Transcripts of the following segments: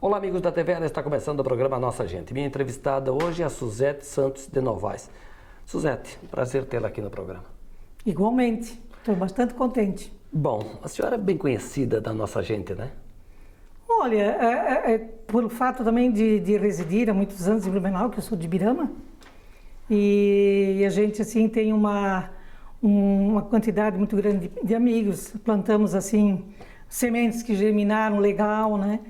Olá, amigos da TVN, está começando o programa Nossa Gente. Minha entrevistada hoje é a Suzete Santos de Novaes. Suzete, prazer tê-la aqui no programa. Igualmente, estou bastante contente. Bom, a senhora é bem conhecida da Nossa Gente, né? Olha, por fato também de residir há muitos anos em Blumenau, que eu sou de Birama, e a gente assim tem uma quantidade muito grande de amigos, plantamos assim sementes que germinaram legal, né?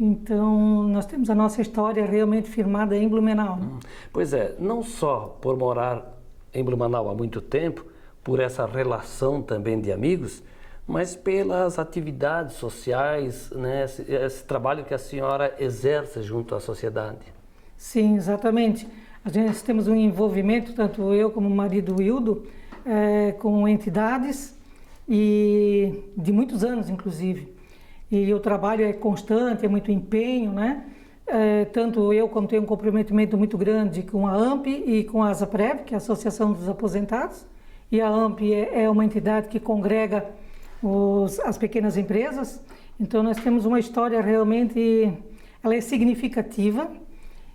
Então, nós temos a nossa história realmente firmada em Blumenau. Né? Pois é, não só por morar em Blumenau há muito tempo, por essa relação também de amigos, mas pelas atividades sociais, né? Esse trabalho que a senhora exerce junto à sociedade. Sim, exatamente. Nós temos um envolvimento, tanto eu como o marido Wildo, com entidades e de muitos anos, inclusive. E o trabalho é constante, é muito empenho, né? Tanto eu como tenho um comprometimento muito grande com a AMP e com a ASAPREV, que é a Associação dos Aposentados. E a AMP é uma entidade que congrega as pequenas empresas. Então nós temos uma história realmente, ela é significativa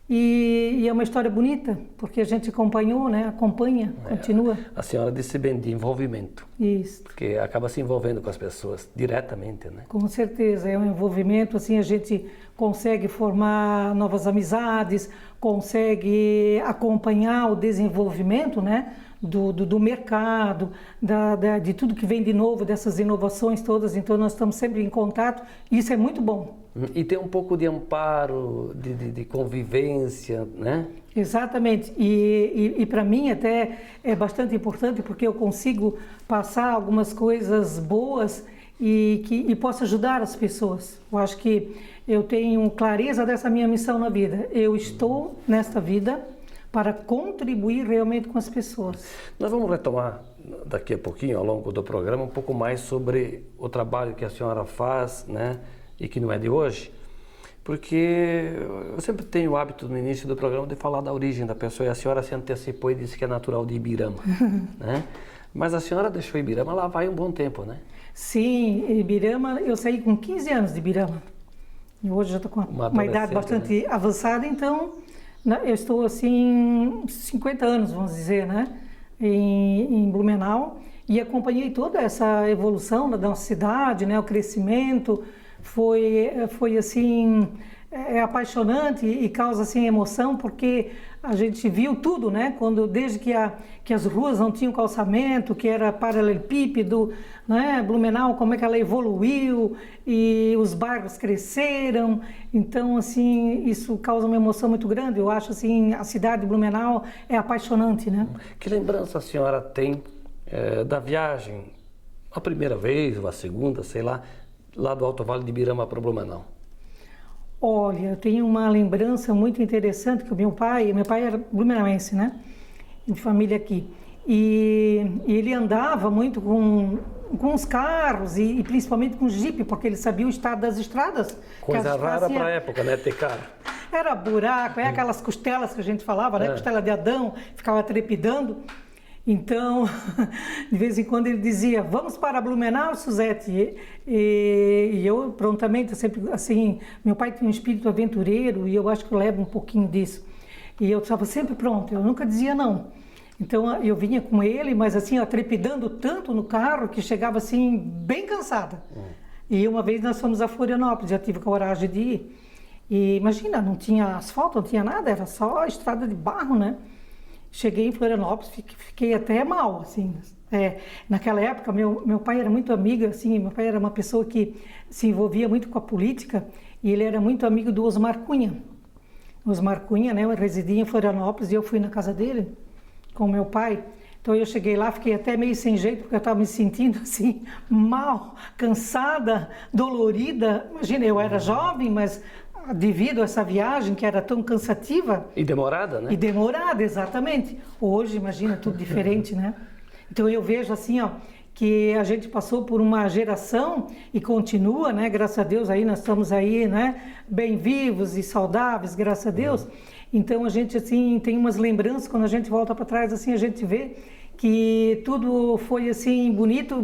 e é uma história bonita, porque a gente acompanhou, né? Acompanha, continua. A senhora disse bem de envolvimento. Isso. Porque acaba se envolvendo com as pessoas diretamente, né? Com certeza, é um envolvimento, assim, a gente consegue formar novas amizades, consegue acompanhar o desenvolvimento, né, do mercado, de tudo que vem de novo, dessas inovações todas, então nós estamos sempre em contato e isso é muito bom. E tem um pouco de amparo, de convivência, né? Exatamente, e para mim até é bastante importante porque eu consigo passar algumas coisas boas e posso ajudar as pessoas. Eu acho que eu tenho clareza dessa minha missão na vida. Eu estou nesta vida para contribuir realmente com as pessoas. Nós vamos retomar daqui a pouquinho, ao longo do programa, um pouco mais sobre o trabalho que a senhora faz, né? E que não é de hoje, porque eu sempre tenho o hábito no início do programa de falar da origem da pessoa, e a senhora se antecipou e disse que é natural de Ibirama, né? Mas a senhora deixou Ibirama lá vai um bom tempo, né? Sim, Ibirama, eu saí com 15 anos de Ibirama, e hoje já estou com uma idade bastante, né, avançada, então eu estou assim, 50 anos, vamos dizer, né, em Blumenau, e acompanhei toda essa evolução da nossa cidade, né, o crescimento. Foi assim, apaixonante e causa assim emoção, porque a gente viu tudo, né? Desde que as ruas não tinham calçamento, que era paralelepípedo, né? Blumenau, como é que ela evoluiu e os bairros cresceram. Então, assim, isso causa uma emoção muito grande. Eu acho assim, a cidade de Blumenau é apaixonante, né? Que lembrança a senhora tem da viagem, a primeira vez ou a segunda, sei lá do Alto Vale de Ibirama para Blumenau? Olha, eu tenho uma lembrança muito interessante que o meu pai era blumenauense, né? De família aqui. E ele andava muito com os carros e principalmente com jipe, porque ele sabia o estado das estradas. Coisa rara para a época, né? Ter carro. Era buraco, aquelas costelas que a gente falava, né? Costela de Adão, ficava trepidando. Então, de vez em quando ele dizia, vamos para Blumenau, Suzete? E eu prontamente, sempre assim, meu pai tinha um espírito aventureiro e eu acho que eu levo um pouquinho disso. E eu estava sempre pronto, eu nunca dizia não. Então, eu vinha com ele, mas assim, ó, trepidando tanto no carro que chegava assim, bem cansada. E uma vez nós fomos a Florianópolis, já tive coragem de ir. E imagina, não tinha asfalto, não tinha nada, era só estrada de barro, né? Cheguei em Florianópolis, fiquei até mal, assim. Naquela época, meu pai era muito amigo, assim, meu pai era uma pessoa que se envolvia muito com a política e ele era muito amigo do Osmar Cunha. Osmar Cunha, né, eu residia em Florianópolis e eu fui na casa dele com meu pai. Então eu cheguei lá, fiquei até meio sem jeito, porque eu estava me sentindo assim, mal, cansada, dolorida. Imagina, eu era jovem, mas devido a essa viagem que era tão cansativa... E demorada, né? E demorada, exatamente. Hoje, imagina, tudo diferente, né? Então eu vejo assim, ó, que a gente passou por uma geração e continua, né? Graças a Deus, aí nós estamos aí, né? Bem vivos e saudáveis, graças a Deus. Então a gente, assim, tem umas lembranças, quando a gente volta para trás, assim, a gente vê que tudo foi, assim, bonito,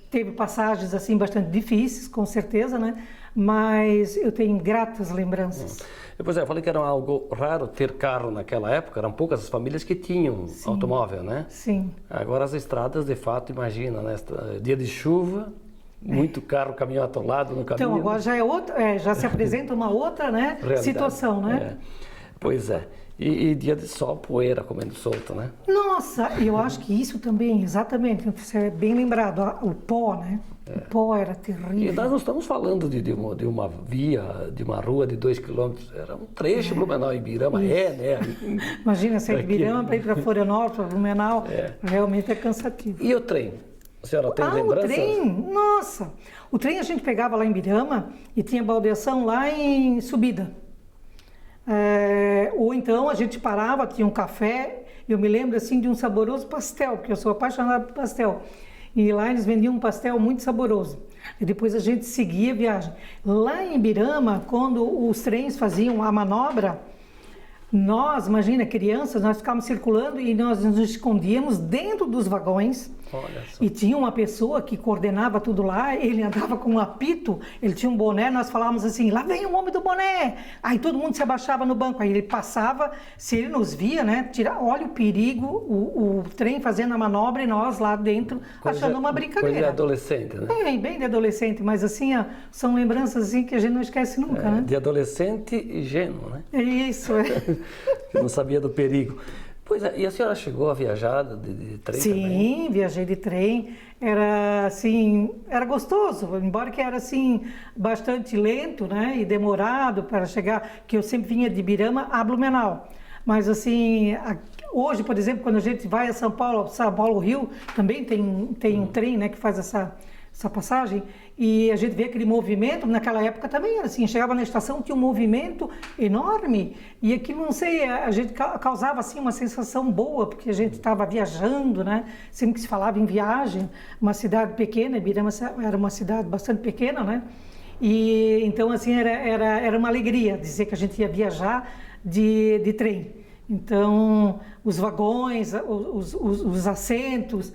teve passagens, assim, bastante difíceis, com certeza, né? mas eu tenho gratas lembranças. Pois é, eu falei que era algo raro ter carro naquela época, eram poucas as famílias que tinham automóvel, né? Sim. Agora as estradas, de fato, imagina, né? Dia de chuva, muito carro, caminhão atolado no caminho. Então, agora já é outra, já se apresenta uma outra, né, situação, né? Pois é. E dia de sol, poeira comendo solto, né? Nossa, eu acho que isso também, exatamente, você é bem lembrado, o pó, né? O pó era terrível. E nós não estamos falando de uma via, de uma rua de 2 quilômetros, era um trecho, Blumenau e Ibirama, né? Imagina sair de Ibirama para ir para Florianópolis, para Blumenau, realmente é cansativo. E o trem? A senhora tem lembranças? O trem, nossa! O trem a gente pegava lá em Ibirama e tinha baldeação lá em Subida. Ou então a gente parava, tinha um café, eu me lembro assim de um saboroso pastel, porque eu sou apaixonada por pastel. E lá eles vendiam um pastel muito saboroso. E depois a gente seguia a viagem. Lá em Ibirama, quando os trens faziam a manobra, nós, imagina, crianças, nós ficávamos circulando e nós nos escondíamos dentro dos vagões. Olha só. E tinha uma pessoa que coordenava tudo lá, ele andava com um apito, ele tinha um boné, nós falávamos assim, lá vem o homem do boné. Aí todo mundo se abaixava no banco, aí ele passava, se ele nos via, né, olha o perigo, o trem fazendo a manobra e nós lá dentro achando uma brincadeira. Coisa de adolescente, né? Bem de adolescente, mas assim, são lembranças assim que a gente não esquece nunca, né? De adolescente ingênuo, né? É isso, Eu não sabia do perigo. Pois é, e a senhora chegou a viajar de trem Sim, também? Sim, viajei de trem. Era assim, era gostoso, embora que era assim bastante lento, né, e demorado para chegar, que eu sempre vinha de Ibirama a Blumenau. Mas assim, hoje, por exemplo, quando a gente vai a São Paulo, Rio, também tem um trem, né, que faz essa passagem, e a gente vê aquele movimento, naquela época também era assim, chegava na estação, tinha um movimento enorme, e aquilo, não sei, a gente causava assim uma sensação boa, porque a gente estava viajando, né, sempre que se falava em viagem, uma cidade pequena, Ibirama era uma cidade bastante pequena, né, e então assim, era uma alegria dizer que a gente ia viajar de trem. Então, os vagões, os assentos,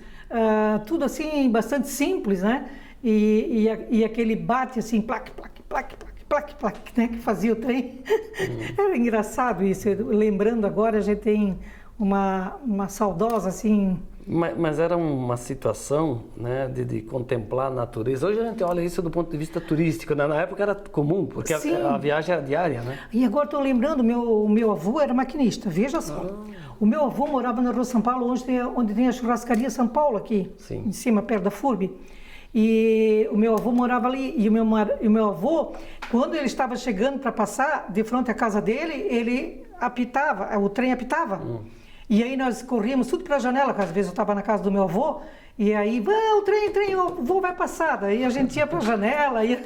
tudo assim, bastante simples, né? E aquele bate assim, plaque, plaque, plaque, plaque, plaque, plaque, né? Que fazia o trem. Era engraçado isso. Lembrando agora, a gente tem uma saudosa assim... Mas era uma situação, né, de contemplar a natureza. Hoje a gente olha isso do ponto de vista turístico, né? Na época era comum, porque a viagem era diária, né? E agora estou lembrando, o meu avô era maquinista, veja só. O meu avô morava na Rua São Paulo, onde tem a churrascaria São Paulo aqui, Sim. Em cima, perto da FURB. E o meu avô morava ali, e o meu avô, quando ele estava chegando para passar de frente à casa dele, ele apitava, o trem apitava. E aí nós corríamos tudo para a janela, porque às vezes eu estava na casa do meu avô, e aí, o trem, o avô vai passar. Daí a gente ia para a janela e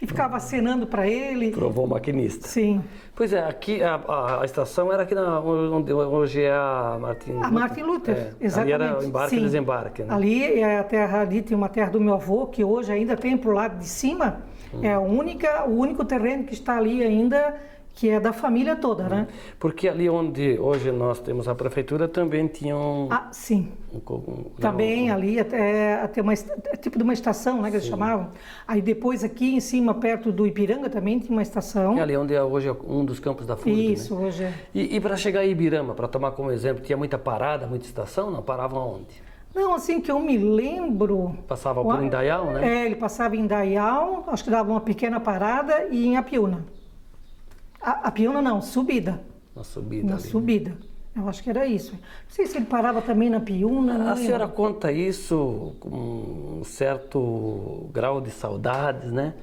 ficava acenando para ele. Provou maquinista. Sim. Pois é, aqui a estação era aqui onde hoje é a Martin Luther. A Martin Luther, exatamente. Ali era o embarque e desembarque, né? Ali é a terra, ali tem uma terra do meu avô, que hoje ainda tem pro lado de cima, é o único terreno que está ali ainda, que é da família toda, né? Porque ali onde hoje nós temos a prefeitura também tinha sim. Também ali até tipo de uma estação, né, que eles chamavam. Aí depois aqui em cima, perto do Ipiranga, também tinha uma estação. Ali onde hoje é um dos campos da FURB, Isso, né? hoje é. E para chegar a Ibirama, para tomar como exemplo, tinha muita parada, muita estação? Não, paravam aonde? Não, assim que eu me lembro... Passava por Indaial, né? Ele passava em Indaial, acho que dava uma pequena parada, e em Apiúna. Apiúna não, Subida. Na subida. Na ali, subida. Né? Eu acho que era isso. Não sei se ele parava também na Apiúna. A senhora conta isso com um certo grau de saudades, né?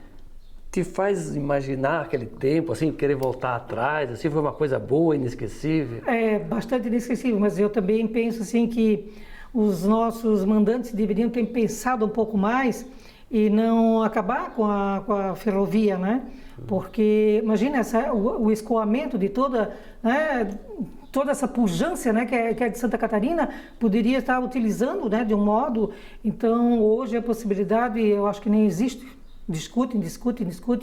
Te faz imaginar aquele tempo, assim, querer voltar atrás, assim, foi uma coisa boa, inesquecível? É, bastante inesquecível, mas eu também penso, assim, que os nossos mandantes deveriam ter pensado um pouco mais e não acabar com a ferrovia, né? Porque, imagina, o escoamento de toda, né, toda essa pujança, né, que é de Santa Catarina, poderia estar utilizando, né, de um modo. Então, hoje a possibilidade, eu acho que nem existe discutem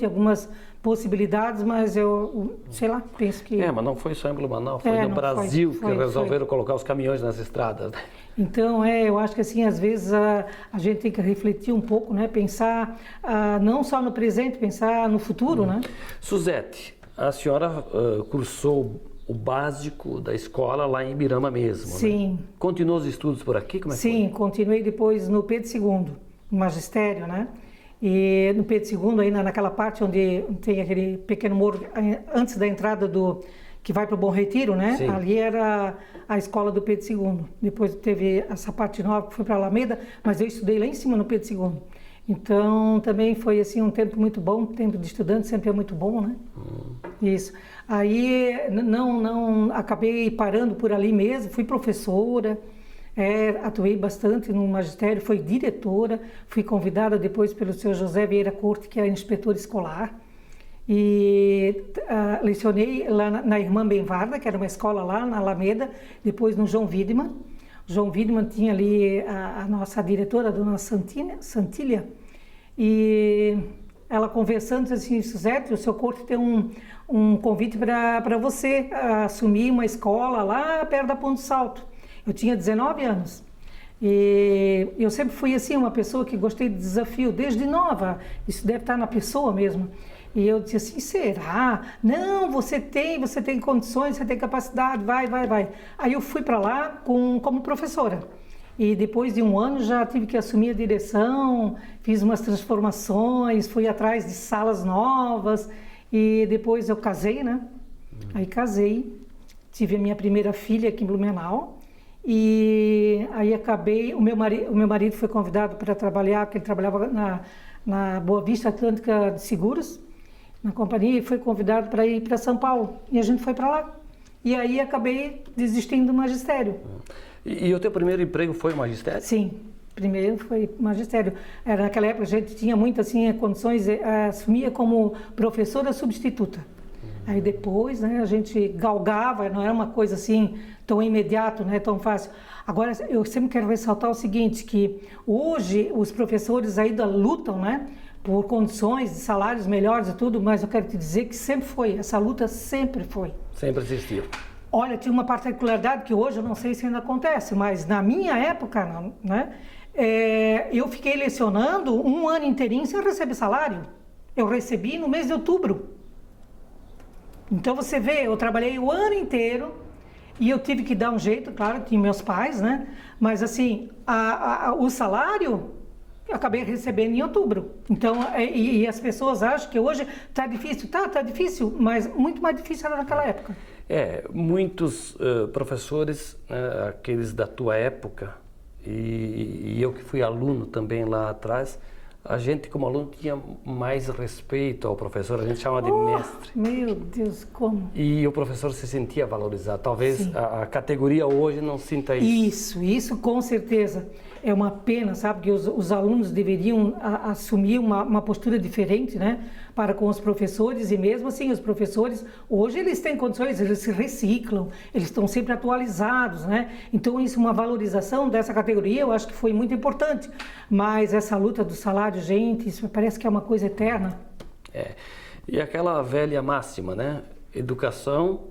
algumas possibilidades, mas eu sei lá, penso que... Mas não foi só em Blumenau, foi no Brasil que resolveram colocar os caminhões nas estradas, né? Então, eu acho que assim, às vezes a gente tem que refletir um pouco, né? Pensar não só no presente, pensar no futuro, né? Suzete, a senhora cursou o básico da escola lá em Ibirama mesmo, Sim. Né? Continuou os estudos por aqui? Como é que Sim, foi? Continuei depois no Pedro II, no magistério, né? E no Pedro II, aí naquela parte onde tem aquele pequeno morro, antes da entrada que vai para o Bom Retiro, né? Sim. Ali era a escola do Pedro II. Depois teve essa parte nova que foi para a Alameda, mas eu estudei lá em cima no Pedro II. Então, também foi assim um tempo muito bom, tempo de estudante sempre é muito bom, né? Isso. Aí, não acabei parando por ali mesmo, fui professora, atuei bastante no magistério, fui diretora, fui convidada depois pelo senhor José Vieira Corte, que é inspetor escolar, e lecionei lá na Irmã Benvarda, que era uma escola lá na Alameda, depois no João Widman. João Widman tinha ali a nossa diretora, a dona Santília, e ela conversando, disse assim, Suzete, o seu Corte tem um convite para você assumir uma escola lá perto da Ponte do Salto. Eu tinha 19 anos. E eu sempre fui assim, uma pessoa que gostei de desafio, desde nova. Isso deve estar na pessoa mesmo. E eu disse assim, será? Não, você tem condições, você tem capacidade, vai. Aí eu fui para lá como professora. E depois de um ano já tive que assumir a direção, fiz umas transformações, fui atrás de salas novas. E depois eu casei, né? Aí casei, tive a minha primeira filha aqui em Blumenau. E aí acabei, o meu marido foi convidado para trabalhar, porque ele trabalhava na Boa Vista Atlântica de Seguros, na companhia, e foi convidado para ir para São Paulo. E a gente foi para lá. E aí acabei desistindo do magistério. E o teu primeiro emprego foi o magistério? Sim, primeiro foi magistério. Naquela época a gente tinha muitas assim, condições, assumia como professora substituta. Aí depois, né, a gente galgava, não era uma coisa assim tão imediato, né, tão fácil. Agora, eu sempre quero ressaltar o seguinte, que hoje os professores ainda lutam, né, por condições de salários melhores e tudo, mas eu quero te dizer que sempre foi, essa luta sempre foi. Sempre existiu. Olha, tinha uma particularidade que hoje eu não sei se ainda acontece, mas na minha época, né, eu fiquei lecionando um ano inteirinho sem receber salário. Eu recebi no mês de outubro. Então você vê, eu trabalhei o ano inteiro e eu tive que dar um jeito, claro, tinha meus pais, né? Mas assim, o salário eu acabei recebendo em outubro. Então, e as pessoas acham que hoje tá difícil, tá difícil, mas muito mais difícil era naquela época. Muitos professores, aqueles da tua época, e eu que fui aluno também lá atrás, a gente como aluno tinha mais respeito ao professor, a gente chama de mestre. Meu Deus, como? E o professor se sentia valorizado. Talvez a categoria hoje não sinta isso. Isso com certeza. É uma pena, sabe, que os alunos deveriam assumir uma postura diferente, né, para com os professores, e mesmo assim os professores, hoje eles têm condições, eles se reciclam, eles estão sempre atualizados, né, então isso, uma valorização dessa categoria, eu acho que foi muito importante, mas essa luta do salário, gente, isso parece que é uma coisa eterna. E aquela velha máxima, né, educação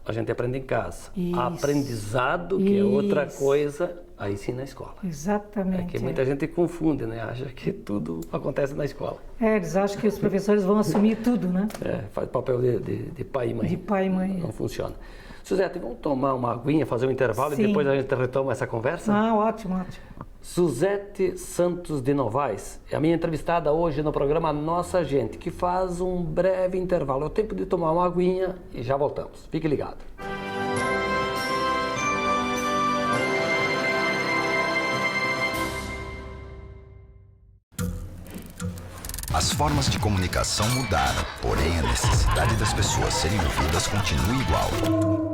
a gente aprende em casa, aprendizado, que é outra coisa, aí sim na escola. Exatamente. Que muita gente confunde, né? Acha que tudo acontece na escola. Eles acham que os professores vão assumir tudo, né? Faz papel de pai e mãe. De pai e mãe. Não funciona. Suzete, vamos tomar uma aguinha, fazer um intervalo e depois a gente retoma essa conversa? Ótimo. Suzete Santos de Novaes é a minha entrevistada hoje no programa Nossa Gente, que faz um breve intervalo. É o tempo de tomar uma aguinha e já voltamos. Fique ligado. As formas de comunicação mudaram, porém a necessidade das pessoas serem ouvidas continua igual.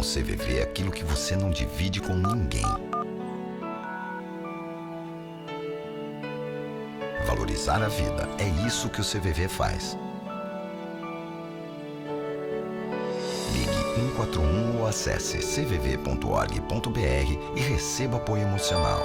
o CVV aquilo que você não divide com ninguém. Valorizar a vida, é isso que o CVV faz. Ligue 141 ou acesse cvv.org.br e receba apoio emocional.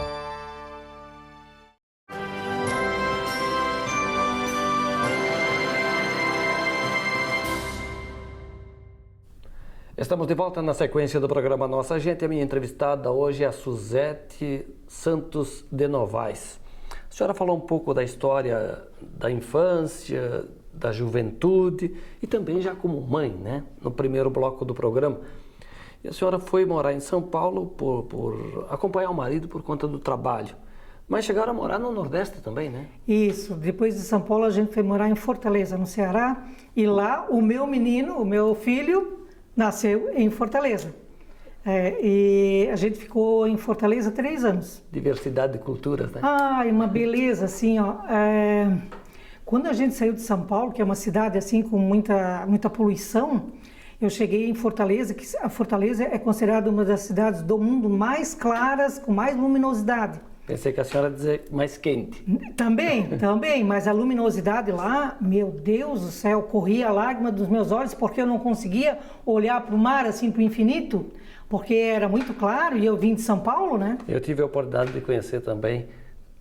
Estamos de volta na sequência do programa Nossa Gente. A minha entrevistada hoje é a Suzete Santos de Novaes. A senhora falou um pouco da história da infância, da juventude e também já como mãe, né? No primeiro bloco do programa. E a senhora foi morar em São Paulo por acompanhar o marido por conta do trabalho. Mas chegaram a morar no Nordeste também, né? Isso. Depois de São Paulo, a gente foi morar em Fortaleza, no Ceará. E lá, o meu filho, nasceu em Fortaleza. E a gente ficou em Fortaleza 3 anos. Diversidade de culturas, né? Uma beleza, assim, ó. Quando a gente saiu de São Paulo, que é uma cidade, assim, com muita poluição, eu cheguei em Fortaleza, que a Fortaleza é considerada uma das cidades do mundo mais claras, com mais luminosidade. Pensei que a senhora ia dizer mais quente. Também, mas a luminosidade lá, meu Deus do céu, corria a lágrima dos meus olhos porque eu não conseguia olhar para o mar, assim, para o infinito, porque era muito claro e eu vim de São Paulo, né? Eu tive a oportunidade de conhecer também.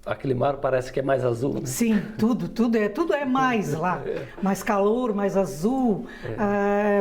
Aquele mar parece que é mais azul, né? Sim, tudo é mais lá. Mais calor, mais azul,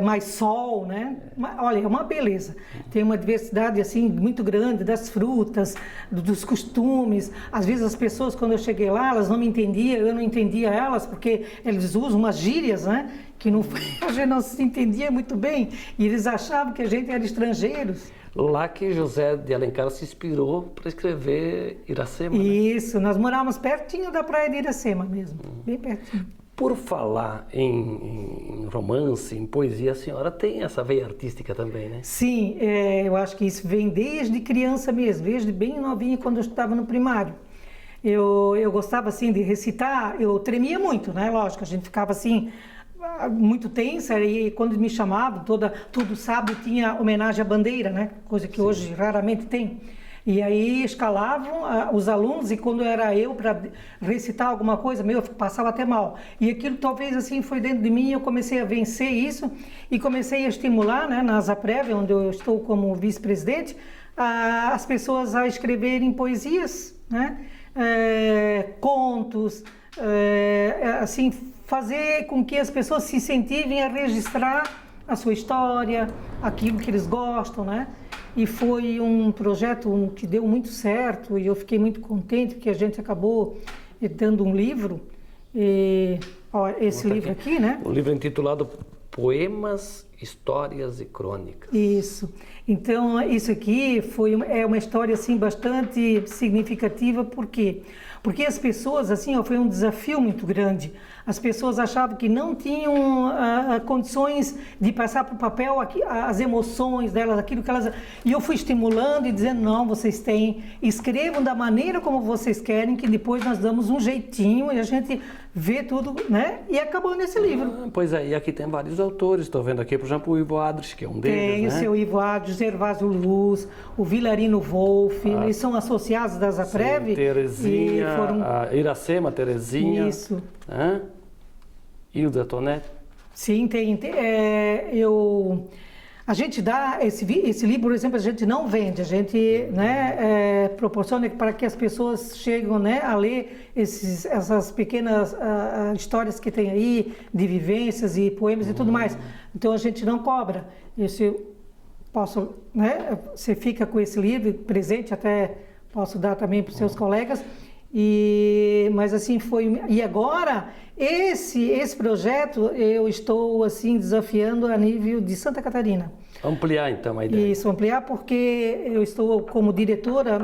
mais sol, né? Olha, é uma beleza. Tem uma diversidade, assim, muito grande das frutas, dos costumes. Às vezes as pessoas, quando eu cheguei lá, elas não me entendiam, eu não entendia elas, porque eles usam umas gírias, né? Que a gente não se entendia muito bem. E eles achavam que a gente era estrangeiros. Lá que José de Alencar se inspirou para escrever Iracema, né? Isso, nós morávamos pertinho da praia de Iracema mesmo, bem pertinho. Por falar em romance, em poesia, a senhora tem essa veia artística também, né? Sim, eu acho que isso vem desde criança mesmo, desde bem novinha, quando eu estava no primário. Eu gostava, assim, de recitar, eu tremia muito, né? Lógico, a gente ficava, assim, muito tensa, e quando me chamavam, todo sábado tinha homenagem à bandeira, né? Coisa que hoje raramente tem. E aí escalavam os alunos, e quando era eu para recitar alguma coisa, eu passava até mal. E aquilo talvez assim foi dentro de mim, eu comecei a vencer isso e comecei a estimular, né, na Zaprev, onde eu estou como vice-presidente, as pessoas a escreverem poesias, né? Contos, assim, fazer com que as pessoas se incentivem a registrar a sua história, aquilo que eles gostam, né? E foi um projeto que deu muito certo e eu fiquei muito contente porque a gente acabou dando um livro. Esse livro aqui, né? Um livro intitulado Poemas, Histórias e Crônicas. Isso. Então, isso aqui é uma história assim bastante significativa, por quê? Porque as pessoas, assim, foi um desafio muito grande. As pessoas achavam que não tinham condições de passar para o papel as emoções delas, aquilo que elas... E eu fui estimulando e dizendo, não, vocês têm, escrevam da maneira como vocês querem, que depois nós damos um jeitinho e a gente vê tudo, né? E acabou nesse livro. Pois é, e aqui tem vários autores, estou vendo aqui, por exemplo, o Ivo Adres, que é um deles, Tem né? o seu Ivo Adres, Gervásio Luz, o Vilarino Wolff, eles são associados da Zaprev. Sim, Terezinha, e foram... a Iracema, Terezinha. Isso. Hilda Tonetti. Sim, tem. A gente dá esse livro, por exemplo, a gente não vende, a gente, né, proporciona para que as pessoas cheguem, né, a ler essas pequenas histórias que tem aí, de vivências e poemas e tudo mais. Então a gente não cobra. Você fica com esse livro presente, até posso dar também para os seus colegas. Mas assim foi. E agora esse projeto eu estou assim desafiando a nível de Santa Catarina. Ampliar então a ideia. Isso, ampliar, porque eu estou como diretora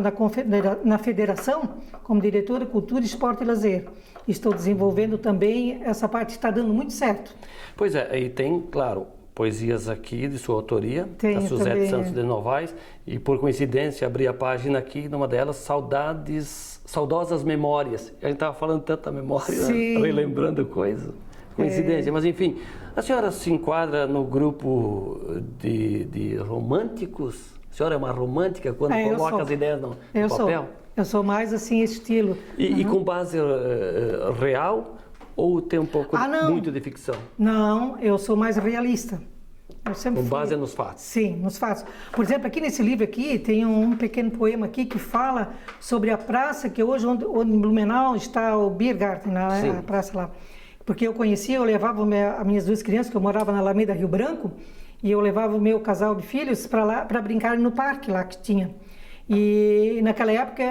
na federação, como diretora Cultura, Esporte e Lazer. Estou desenvolvendo também essa parte, está dando muito certo. Pois é, e tem, claro, poesias aqui de sua autoria, Tem, da Suzete também, Santos de Novaes, e por coincidência abri a página aqui, numa delas, Saudosas Memórias. A gente estava falando tanta memória, Sim. relembrando coisas. Coincidência, mas enfim, a senhora se enquadra no grupo de românticos? A senhora é uma romântica quando coloca as ideias no papel? Eu sou mais assim, estilo. E com base real ou tem um pouco muito de ficção? Não, eu sou mais realista. Eu sempre com base nos fatos? Sim, nos fatos. Por exemplo, aqui nesse livro aqui, tem um pequeno poema aqui que fala sobre a praça que hoje, onde em Blumenau está o Biergarten, a praça lá. Porque eu conhecia, eu levava as minhas 2 crianças, que eu morava na Alameda Rio Branco, e eu levava o meu casal de filhos para lá, para brincar no parque lá que tinha. E naquela época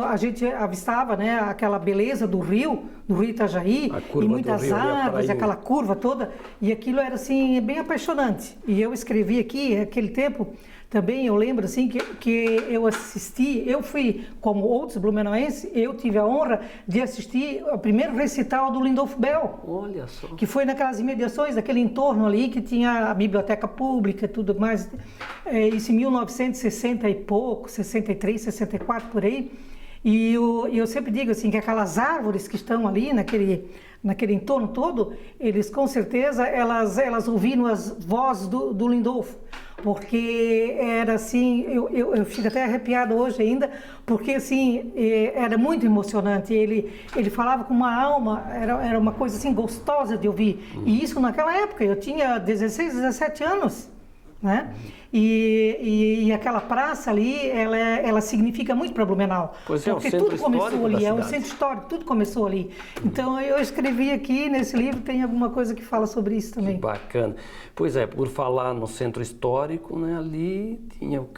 a gente avistava, né, aquela beleza do rio Itajaí, e muitas árvores, aquela curva toda, e aquilo era assim bem apaixonante. E eu escrevi aqui, naquele tempo, também eu lembro assim que eu assisti, eu fui, como outros blumenauenses, eu tive a honra de assistir o primeiro recital do Lindolf Bell. Olha só. Que foi naquelas imediações, daquele entorno ali que tinha a biblioteca pública e tudo mais. Isso em 1960 e pouco, 63, 64, por aí. E eu sempre digo assim, que aquelas árvores que estão ali naquele entorno todo, eles com certeza, elas ouviram as vozes do Lindolf. Porque era assim, eu fico até arrepiado hoje ainda, porque assim, era muito emocionante. Ele falava com uma alma, era uma coisa assim gostosa de ouvir. E isso naquela época, eu tinha 16, 17 anos, né? E aquela praça ali, ela significa muito para Blumenau. Pois é, porque tudo começou ali, é um centro histórico, tudo começou ali. Então eu escrevi aqui nesse livro, tem alguma coisa que fala sobre isso também. Que bacana. Pois é, por falar no centro histórico, né, ali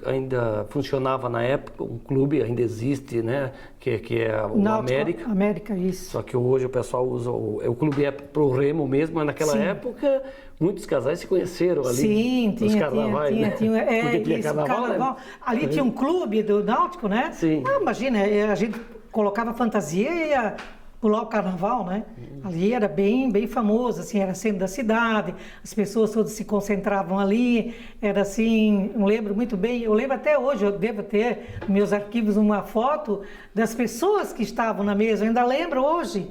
ainda funcionava na época um clube, ainda existe, né, que é o Náutico, América. América, isso. Só que hoje o pessoal usa o clube pro remo mesmo, mas naquela época muitos casais se conheceram ali. Sim, nos carnavais, né? tinha carnaval. Ali tinha um clube do Náutico, né? Sim. Imagina, a gente colocava fantasia e ia pular o carnaval, né? Ali era bem famoso, assim, era centro da cidade, as pessoas todas se concentravam ali, era assim, eu lembro muito bem, eu lembro até hoje, eu devo ter nos meus arquivos uma foto das pessoas que estavam na mesa, eu ainda lembro hoje,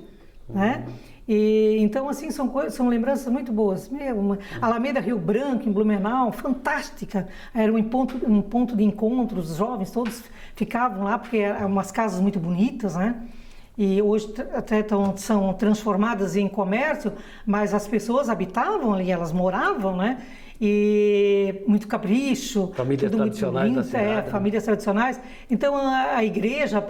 né? E, então, assim, são lembranças muito boas mesmo. Alameda Rio Branco, em Blumenau, fantástica. Era um ponto de encontro, os jovens todos ficavam lá, porque eram umas casas muito bonitas, né? E hoje até são transformadas em comércio, mas as pessoas habitavam ali, elas moravam, né? E muito capricho. Famílias tradicionais da cidade. Famílias tradicionais. Então a igreja,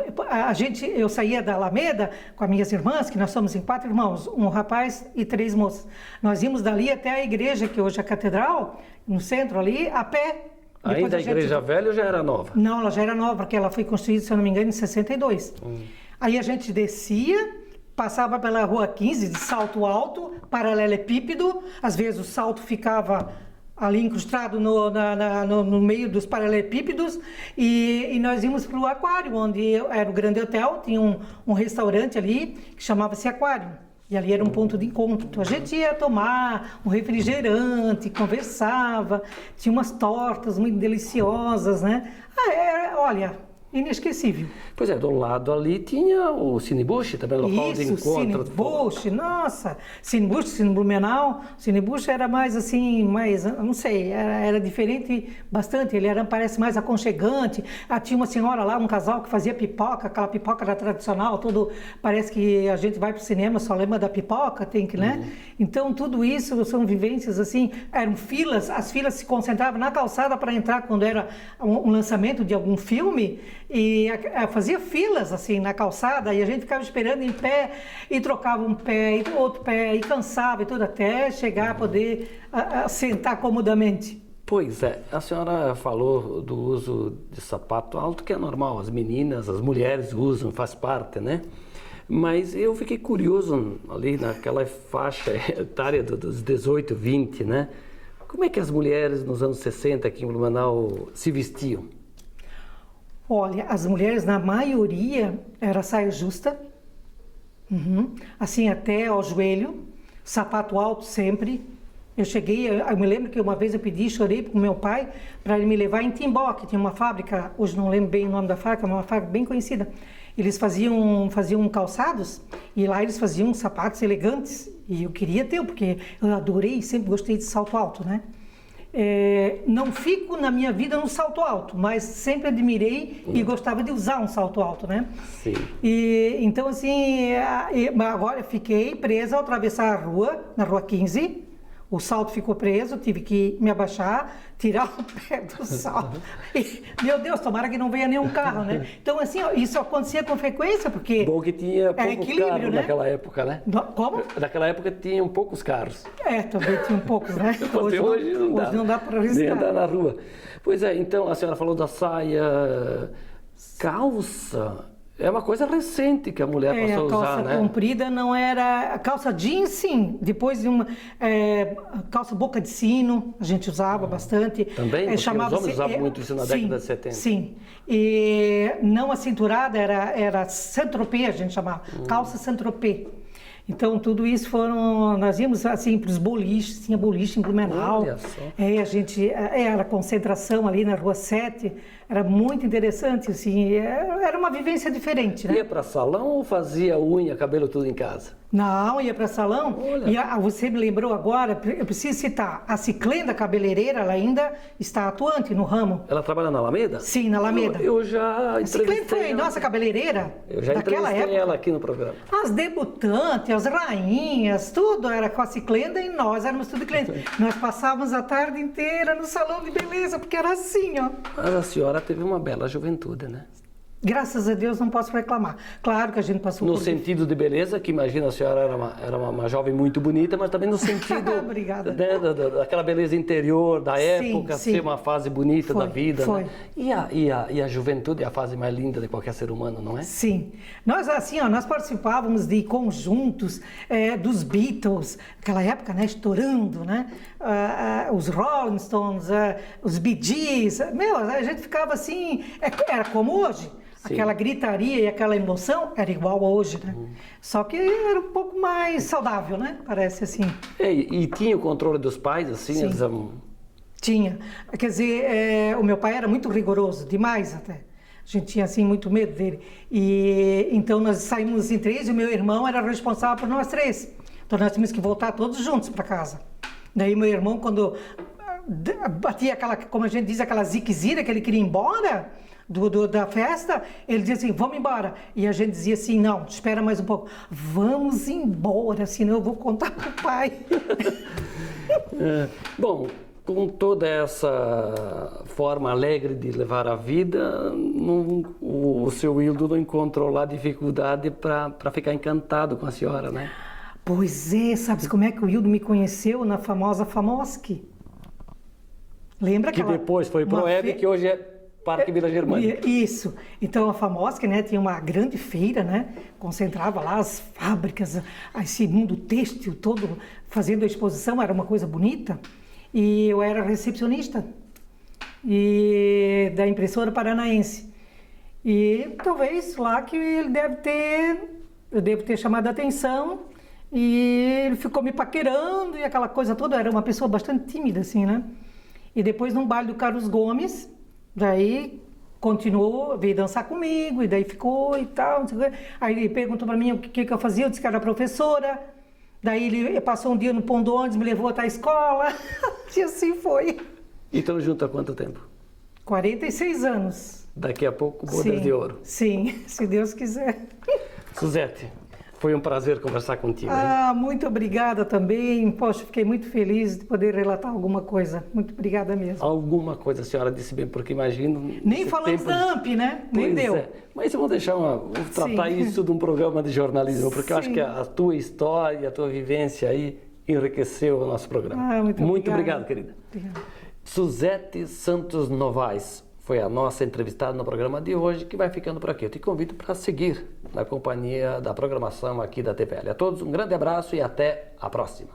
eu saía da Alameda com as minhas irmãs, que nós somos em 4 irmãos, um rapaz e 3 moças. Nós íamos dali até a igreja, que hoje é a catedral, no centro ali, a pé. Ainda a igreja velha ou já era nova? Não, ela já era nova, porque ela foi construída, se eu não me engano, em 62. Aí a gente descia, passava pela Rua 15, de salto alto, paralelepípedo, às vezes o salto ficava ali incrustado no meio dos paralelepípedos, e nós íamos para o Aquário, onde era o grande hotel, tinha um restaurante ali que chamava-se Aquário, e ali era um ponto de encontro. Então a gente ia tomar um refrigerante, conversava, tinha umas tortas muito deliciosas, né? Olha, inesquecível. Pois é, do lado ali tinha o Cine Bush, também local de encontro. Cine Bush, nossa, Cine Bush, Cine Blumenau. Cine Bush era mais assim, não sei, era diferente bastante, ele parece mais aconchegante. Tinha uma senhora lá, um casal que fazia pipoca, aquela pipoca era tradicional, parece que a gente vai para o cinema, só lembra da pipoca, tem que, né? Então tudo isso são vivências assim, eram filas, as filas se concentravam na calçada para entrar quando era um lançamento de algum filme, e fazia filas assim na calçada, e a gente ficava esperando em pé e trocava um pé e outro pé e cansava e tudo até chegar a poder sentar comodamente. Pois é, a senhora falou do uso de sapato alto, que é normal, as meninas, as mulheres usam, faz parte, né? Mas eu fiquei curioso ali naquela faixa etária dos 18, 20, né? Como é que as mulheres nos anos 60 aqui em Blumenau se vestiam? Olha, as mulheres, na maioria, era saia justa, assim até ao joelho, sapato alto sempre. Eu me lembro que uma vez eu chorei para o meu pai para ele me levar em Timbó, que tinha uma fábrica, hoje não lembro bem o nome da fábrica, mas uma fábrica bem conhecida. eles faziam calçados e lá eles faziam sapatos elegantes e eu queria ter, porque eu adorei, sempre gostei de salto alto, né? Não fico na minha vida no salto alto, mas sempre admirei e gostava de usar um salto alto, né? Sim. E, então, assim, agora eu fiquei presa ao atravessar a rua, na rua 15, o salto ficou preso, tive que me abaixar, tirar o pé do salto. E, meu Deus, tomara que não venha nenhum carro, né? Então, assim, isso acontecia com frequência, porque... Bom que tinha poucos carros, né? naquela época, né? Como? Naquela época tinham poucos carros. Também tinham poucos, né? Hoje não dá para arriscar. Nem andar na rua. Pois é, então a senhora falou da saia, calça. É uma coisa recente que a mulher passou a usar, né? A calça comprida não era... A calça jeans, sim. Depois de uma... calça boca de sino, a gente usava bastante. Também? Porque os homens usavam muito isso na década de 70. Sim. E não a cinturada, era Saint-Tropez, a gente chamava. Calça Saint-Tropez. Então, tudo isso nós íamos assim para os boliches, tinha boliche em Blumenau. Olha só. A gente, era concentração ali na Rua 7, era muito interessante, assim, era uma vivência diferente, né? Ia para salão ou fazia unha, cabelo tudo em casa? Não, ia para salão. Olha. E você me lembrou agora, eu preciso citar, a Ciclenda cabeleireira, ela ainda está atuante no ramo. Ela trabalha na Alameda? Sim, na Alameda. Eu já A Ciclenda foi ela. nossa cabeleireira Eu já daquela entrevistei época. ela aqui no programa. As debutantes, as rainhas, tudo era com a Ciclenda e nós éramos tudo clientes. Nós passávamos a tarde inteira no salão de beleza, porque era assim, ó. Mas a senhora teve uma bela juventude, né? Graças a Deus não posso reclamar. Claro que a gente passou No por... sentido de beleza, que imagina a senhora era uma jovem muito bonita, mas também no sentido Obrigada. Né, daquela beleza interior da época, sim. ser uma fase bonita da vida. Foi. Né? E a juventude é a fase mais linda de qualquer ser humano, não é? Sim. Nós, assim, ó, nós participávamos de conjuntos dos Beatles, naquela época, né, estourando, né? Os Rolling Stones, os Bee Gees. Meu, a gente ficava assim, era como hoje. Sim. Aquela gritaria e aquela emoção era igual a hoje, né? Só que era um pouco mais saudável, né? Parece assim. E tinha o controle dos pais, assim? Sim. Eles, Tinha. Quer dizer, o meu pai era muito rigoroso, demais até. A gente tinha, assim, muito medo dele. E então nós saímos em 3 e o meu irmão era responsável por nós 3. Então nós tínhamos que voltar todos juntos para casa. Daí meu irmão, quando batia aquela, como a gente diz, aquela ziquezira que ele queria ir embora... da festa, ele dizia assim, vamos embora. E a gente dizia assim, não, espera mais um pouco. Vamos embora, senão eu vou contar pro pai. Bom, com toda essa forma alegre de levar a vida, o seu Hildo não encontrou lá dificuldade para ficar encantado com a senhora, né? Pois é, sabe como é que o Hildo me conheceu? Na famosa Famosc. Lembra que aquela... depois foi pro Hebe, que hoje é Parque Vila Germânica. Isso. Então a Famosc, né, tinha uma grande feira, né, concentrava lá as fábricas, esse mundo têxtil todo fazendo a exposição, era uma coisa bonita. E eu era recepcionista da impressora paranaense. E talvez lá que eu devo ter chamado a atenção e ele ficou me paquerando e aquela coisa toda, eu era uma pessoa bastante tímida assim, né? E depois num baile do Carlos Gomes, daí continuou, veio dançar comigo, e daí ficou e tal, não sei o quê. Aí ele perguntou para mim o que eu fazia, eu disse que era professora. Daí ele passou um dia no ponto de ônibus, me levou até a escola, e assim foi. E estão juntos há quanto tempo? 46 anos. Daqui a pouco, bodas de ouro. Sim, se Deus quiser. Suzete, foi um prazer conversar contigo. Muito obrigada também. Poxa, fiquei muito feliz de poder relatar alguma coisa. Muito obrigada mesmo. Alguma coisa a senhora disse bem, porque imagino... Nem falamos da AMP, né? Nem deu. Mas eu vou vou tratar isso de um programa de jornalismo, porque eu acho que a tua história, a tua vivência aí enriqueceu o nosso programa. Muito obrigado, querida. Obrigada. Suzete Santos Novaes foi a nossa entrevistada no programa de hoje, que vai ficando por aqui. Eu te convido para seguir na companhia da programação aqui da TVL. A todos um grande abraço e até a próxima.